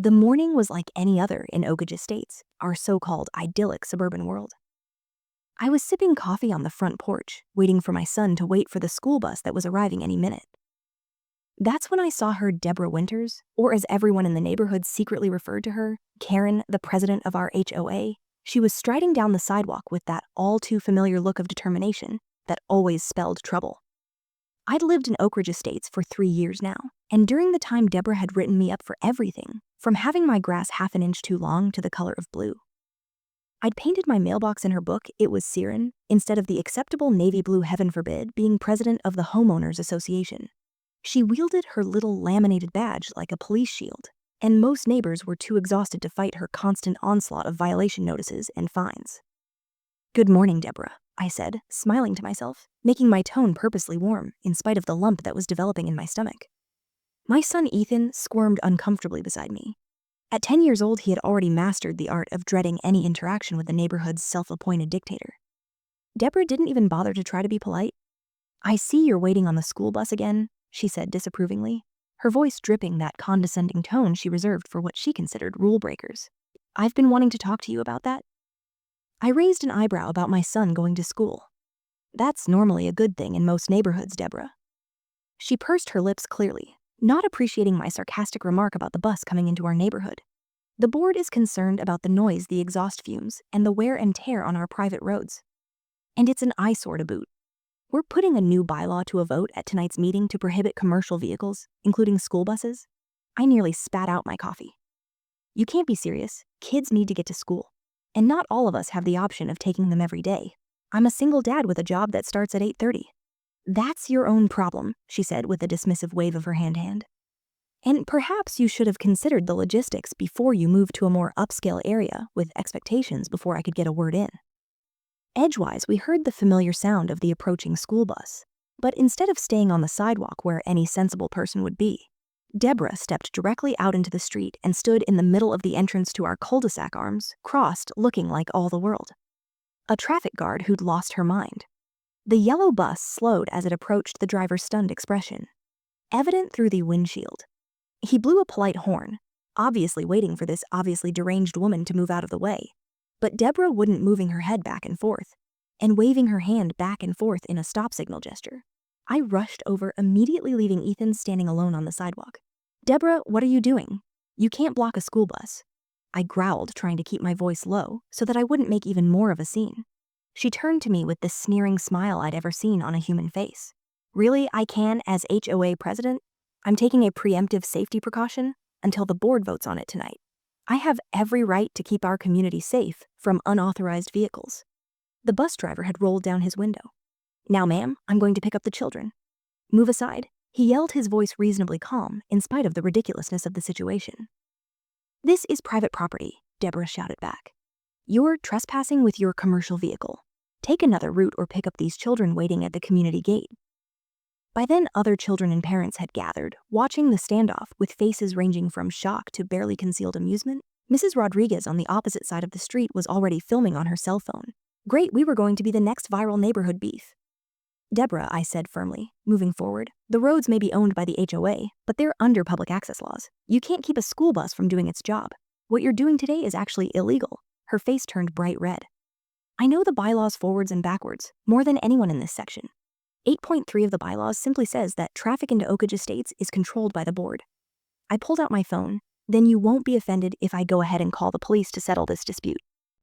The morning was like any other in Oak Ridge Estates, our so-called idyllic suburban world. I was sipping coffee on the front porch, waiting for my son to wait for the school bus that was arriving any minute. That's when I saw her Deborah Winters, or as everyone in the neighborhood secretly referred to her, Karen, the president of our HOA. She was striding down the sidewalk with that all-too-familiar look of determination that always spelled trouble. I'd lived in Oak Ridge Estates for 3 years now, and during the time Deborah had written me up for everything, from having my grass half an inch too long to the color of blue. I'd painted my mailbox in her book it was Siren, instead of the acceptable navy blue heaven forbid being president of the Homeowners Association. She wielded her little laminated badge like a police shield, and most neighbors were too exhausted to fight her constant onslaught of violation notices and fines. "Good morning, Deborah," I said, smiling to myself, making my tone purposely warm in spite of the lump that was developing in my stomach. My son Ethan squirmed uncomfortably beside me. At 10 years old, he had already mastered the art of dreading any interaction with the neighborhood's self-appointed dictator. Deborah didn't even bother to try to be polite. "I see you're waiting on the school bus again," she said disapprovingly, her voice dripping that condescending tone she reserved for what she considered rule breakers. "I've been wanting to talk to you about that." I raised an eyebrow about my son going to school. "That's normally a good thing in most neighborhoods, Deborah." She pursed her lips clearly, not appreciating my sarcastic remark about the bus coming into our neighborhood. "The board is concerned about the noise, the exhaust fumes, and the wear and tear on our private roads. And it's an eyesore to boot. We're putting a new bylaw to a vote at tonight's meeting to prohibit commercial vehicles, including school buses." I nearly spat out my coffee. "You can't be serious. Kids need to get to school. And not all of us have the option of taking them every day. I'm a single dad with a job that starts at 8:30. "That's your own problem," she said with a dismissive wave of her hand. "And perhaps you should have considered the logistics before you moved to a more upscale area with expectations before I could get a word in." Edgewise, we heard the familiar sound of the approaching school bus. But instead of staying on the sidewalk where any sensible person would be, Deborah stepped directly out into the street and stood in the middle of the entrance to our cul-de-sac, arms crossed, looking like all the world. A traffic guard who'd lost her mind. The yellow bus slowed as it approached the driver's stunned expression, evident through the windshield. He blew a polite horn, obviously waiting for this obviously deranged woman to move out of the way. But Deborah wouldn't, moving her head back and forth, and waving her hand back and forth in a stop signal gesture. I rushed over, immediately leaving Ethan standing alone on the sidewalk. "Deborah, what are you doing? You can't block a school bus." I growled, trying to keep my voice low so that I wouldn't make even more of a scene. She turned to me with the sneering smile I'd ever seen on a human face. "Really, I can as HOA president? I'm taking a preemptive safety precaution until the board votes on it tonight. I have every right to keep our community safe from unauthorized vehicles." The bus driver had rolled down his window. "Now, ma'am, I'm going to pick up the children. Move aside," he yelled, his voice reasonably calm in spite of the ridiculousness of the situation. "This is private property," Deborah shouted back. "You're trespassing with your commercial vehicle. Take another route or pick up these children waiting at the community gate." By then, other children and parents had gathered, watching the standoff with faces ranging from shock to barely concealed amusement. Mrs. Rodriguez on the opposite side of the street was already filming on her cell phone. Great, we were going to be the next viral neighborhood beef. "Deborah," I said firmly, moving forward, "the roads may be owned by the HOA, but they're under public access laws. You can't keep a school bus from doing its job. What you're doing today is actually illegal." Her face turned bright red. "I know the bylaws forwards and backwards, more than anyone in this section. 8.3 of the bylaws simply says that traffic into Oak Ridge Estates is controlled by the board." I pulled out my phone. "Then you won't be offended if I go ahead and call the police to settle this dispute.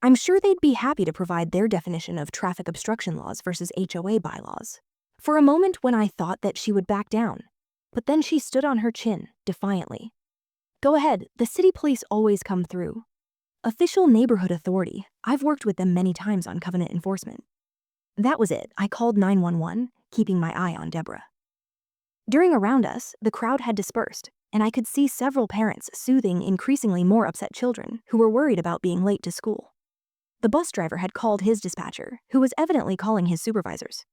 I'm sure they'd be happy to provide their definition of traffic obstruction laws versus HOA bylaws." For a moment when I thought that she would back down, but then she stood on her chin, defiantly. "Go ahead, the city police always come through. Official neighborhood authority. I've worked with them many times on covenant enforcement." That was it. I called 911, keeping my eye on Deborah. During around us, the crowd had dispersed, and I could see several parents soothing increasingly more upset children who were worried about being late to school. The bus driver had called his dispatcher, who was evidently calling his supervisors.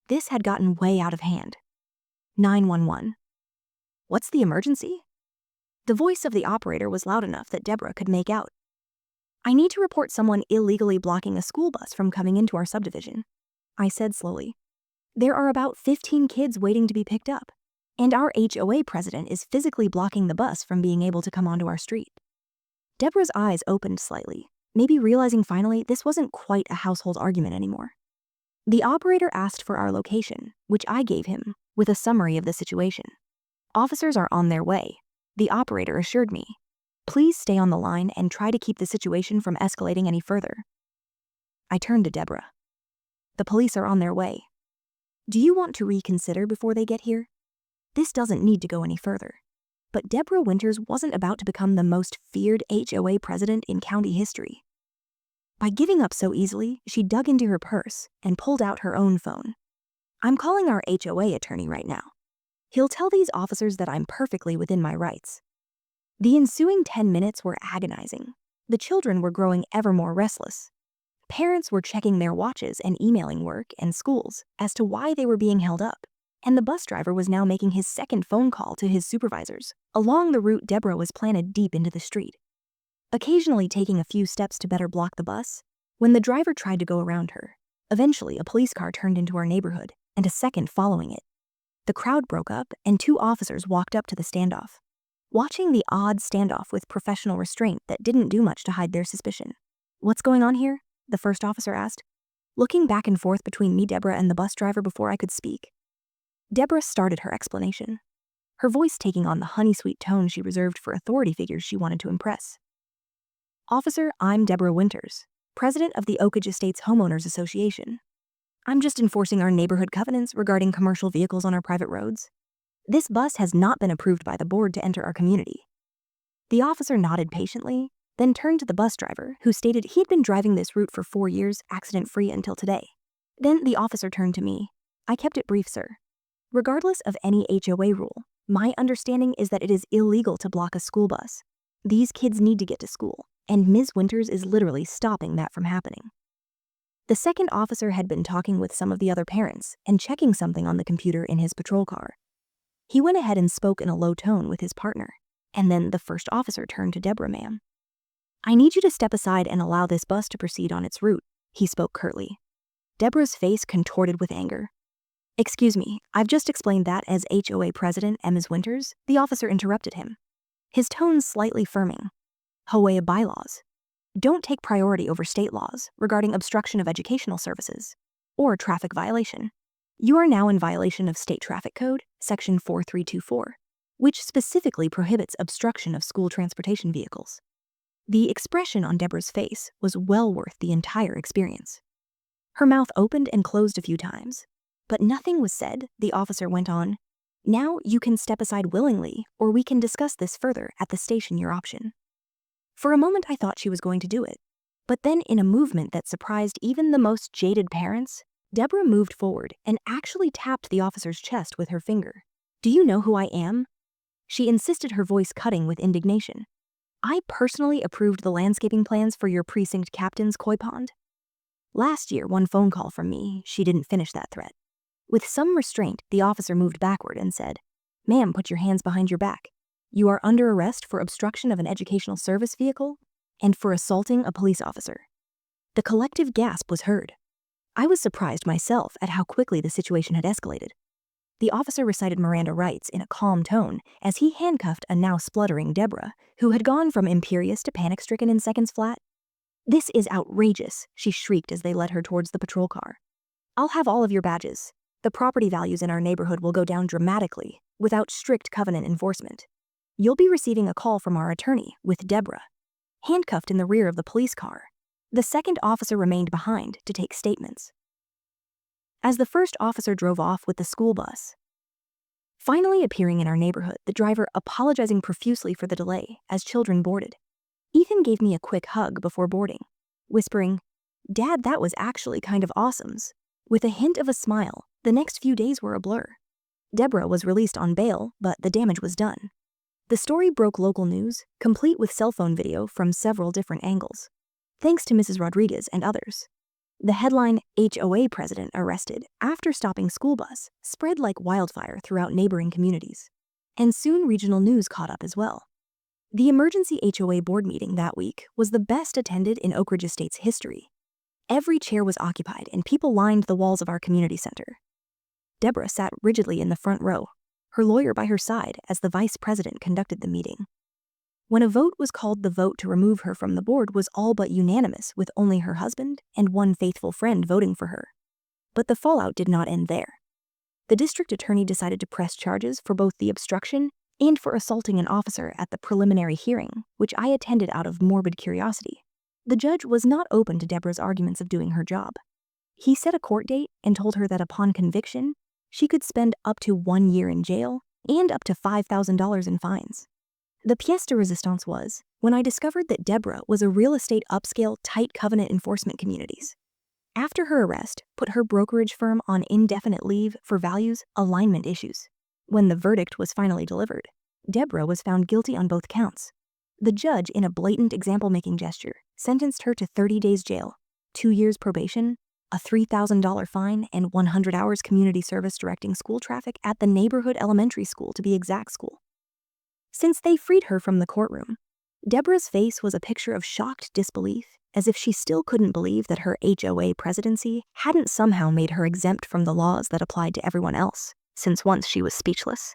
This had gotten way out of hand. 911. "What's the emergency?" The voice of the operator was loud enough that Deborah could make out. "I need to report someone illegally blocking a school bus from coming into our subdivision," I said slowly. "There are about 15 kids waiting to be picked up, and our HOA president is physically blocking the bus from being able to come onto our street." Deborah's eyes opened slightly, maybe realizing finally this wasn't quite a household argument anymore. The operator asked for our location, which I gave him, with a summary of the situation. Officers are on their way, the operator assured me. Please stay on the line and try to keep the situation from escalating any further. I turned to Deborah. The police are on their way. Do you want to reconsider before they get here? This doesn't need to go any further. But Deborah Winters wasn't about to become the most feared HOA president in county history. By giving up so easily, she dug into her purse and pulled out her own phone. I'm calling our HOA attorney right now. He'll tell these officers that I'm perfectly within my rights. The ensuing 10 minutes were agonizing. The children were growing ever more restless. Parents were checking their watches and emailing work and schools as to why they were being held up, and the bus driver was now making his second phone call to his supervisors along the route Deborah was planted deep into the street. Occasionally taking a few steps to better block the bus, when the driver tried to go around her, eventually a police car turned into our neighborhood and a second following it. The crowd broke up and 2 officers walked up to the standoff, watching the odd standoff with professional restraint that didn't do much to hide their suspicion. What's going on here? The first officer asked, looking back and forth between me, Deborah, and the bus driver before I could speak. Deborah started her explanation, her voice taking on the honey-sweet tone she reserved for authority figures she wanted to impress. Officer, I'm Deborah Winters, president of the Oakage Estates Homeowners Association. I'm just enforcing our neighborhood covenants regarding commercial vehicles on our private roads. This bus has not been approved by the board to enter our community. The officer nodded patiently, then turned to the bus driver, who stated he had been driving this route for 4 years, accident-free until today. Then the officer turned to me. I kept it brief, sir. Regardless of any HOA rule, my understanding is that it is illegal to block a school bus. These kids need to get to school, and Ms. Winters is literally stopping that from happening. The second officer had been talking with some of the other parents and checking something on the computer in his patrol car. He went ahead and spoke in a low tone with his partner, and then the first officer turned to Deborah, ma'am. I need you to step aside and allow this bus to proceed on its route, he spoke curtly. Deborah's face contorted with anger. Excuse me, I've just explained that as HOA president Ms. Winters, the officer interrupted him, his tone slightly firming. HOA bylaws don't take priority over state laws regarding obstruction of educational services or traffic violation. You are now in violation of State Traffic Code, Section 4324, which specifically prohibits obstruction of school transportation vehicles. The expression on Deborah's face was well worth the entire experience. Her mouth opened and closed a few times, but nothing was said. The officer went on, now you can step aside willingly, or we can discuss this further at the station, your option. For a moment I thought she was going to do it, but then in a movement that surprised even the most jaded parents, Deborah moved forward and actually tapped the officer's chest with her finger. Do you know who I am? She insisted, her voice cutting with indignation. I personally approved the landscaping plans for your precinct captain's koi pond. Last year, one phone call from me, she didn't finish that threat. With some restraint, the officer moved backward and said, Ma'am, put your hands behind your back. You are under arrest for obstruction of an educational service vehicle and for assaulting a police officer. The collective gasp was heard. I was surprised myself at how quickly the situation had escalated. The officer recited Miranda rights in a calm tone as he handcuffed a now spluttering Deborah, who had gone from imperious to panic-stricken in seconds flat. This is outrageous, she shrieked as they led her towards the patrol car. I'll have all of your badges. The property values in our neighborhood will go down dramatically without strict covenant enforcement. You'll be receiving a call from our attorney with Deborah, handcuffed in the rear of the police car. The second officer remained behind to take statements. As the first officer drove off with the school bus, finally appearing in our neighborhood, the driver apologizing profusely for the delay as children boarded. Ethan gave me a quick hug before boarding, whispering, Dad, that was actually kind of awesome. With a hint of a smile, the next few days were a blur. Deborah was released on bail, but the damage was done. The story broke local news, complete with cell phone video from several different angles, thanks to Mrs. Rodriguez and others. The headline, HOA president arrested after stopping school bus, spread like wildfire throughout neighboring communities. And soon regional news caught up as well. The emergency HOA board meeting that week was the best attended in Oakage Estates history. Every chair was occupied and people lined the walls of our community center. Deborah sat rigidly in the front row, her lawyer by her side as the vice president conducted the meeting. When a vote was called, the vote to remove her from the board was all but unanimous, with only her husband and one faithful friend voting for her. But the fallout did not end there. The district attorney decided to press charges for both the obstruction and for assaulting an officer at the preliminary hearing, which I attended out of morbid curiosity. The judge was not open to Deborah's arguments of doing her job. He set a court date and told her that upon conviction, she could spend up to 1 year in jail and up to $5,000 in fines. The pièce de résistance was when I discovered that Deborah was a real estate upscale tight covenant enforcement communities. After her arrest, put her brokerage firm on indefinite leave for values alignment issues. When the verdict was finally delivered, Deborah was found guilty on both counts. The judge, in a blatant example-making gesture, sentenced her to 30 days jail, 2 years probation, a $3,000 fine, and 100 hours community service directing school traffic at the neighborhood elementary school, to be exact school. Since they freed her from the courtroom, Deborah's face was a picture of shocked disbelief, as if she still couldn't believe that her HOA presidency hadn't somehow made her exempt from the laws that applied to everyone else, since once she was speechless.